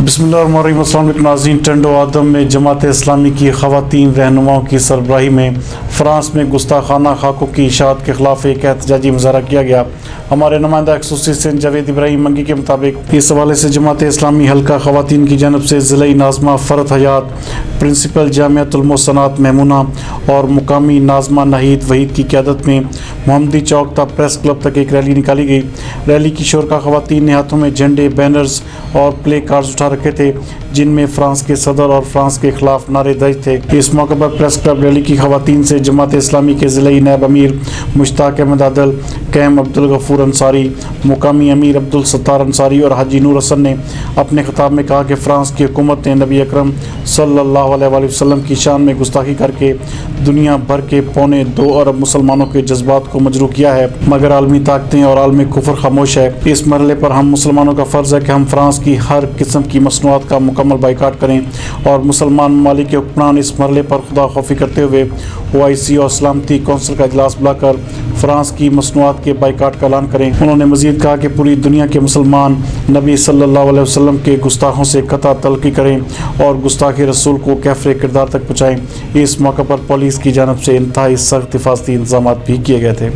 بسم اللہ الرحمن الرحیم۔ السلام علیکم ناظرین۔ ٹنڈو آدم میں جماعت اسلامی کی خواتین رہنماؤں کی سربراہی میں فرانس میں گستاخانہ خاکوں کی اشاعت کے خلاف ایک احتجاجی مظاہرہ کیا گیا۔ ہمارے نمائندہ خصوصی سندھ جاوید ابراہیم منگی کے مطابق اس حوالے سے جماعت اسلامی حلقہ خواتین کی جانب سے ضلعی ناظمہ فرحت حیات، پرنسپل جامعۃ المحسنات میمونہ اور مقامی ناظمہ ناہید وحید کی قیادت میں محمدی چوک تا پریس کلب تک ایک ریلی نکالی گئی۔ ریلی کی شرکا خواتین نے ہاتھوں میں جھنڈے، بینرز اور پلے کارڈز اٹھا رکھے تھے جن میں فرانس کے صدر اور فرانس کے خلاف نعرے درج تھے۔ اس موقع پر پریس کلب ریلی کی خواتین سے جماعت اسلامی کے ضلعی نائب امیر مشتاق احمد عادل، کیم عبدالغفور انصاری، مقامی امیر عبدالستار انصاری اور حاجی نور حسن نے اپنے خطاب میں کہا کہ فرانس کی حکومت نے نبی اکرم صلی اللہ علیہ وآلہ وسلم کی شان میں گستاخی کر کے دنیا بھر کے 2.25 ارب مسلمانوں کے جذبات کو مجروح کیا ہے، مگر عالمی طاقتیں اور عالمی کفر خاموش ہے۔ اس مرحلے پر ہم مسلمانوں کا فرض ہے کہ ہم فرانس کی ہر قسم کی مصنوعات کا مکمل بائیکاٹ کریں اور مسلمان ممالک کے حکمران اس مرحلے پر خدا خوفی کرتے ہوئے OIC اور سلامتی کونسل کا اجلاس بلا کر فرانس کی مصنوعات کے بائیکاٹ کا اعلان کریں۔ انہوں نے مزید کہا کہ پوری دنیا کے مسلمان نبی صلی اللہ علیہ وسلم کے گستاخوں سے قطع تلقی کریں اور گستاخ رسول کو کیفر کردار تک پہنچائیں۔ اس موقع پر پولیس کی جانب سے انتہائی سخت حفاظتی انتظامات بھی کیے گئے تھے۔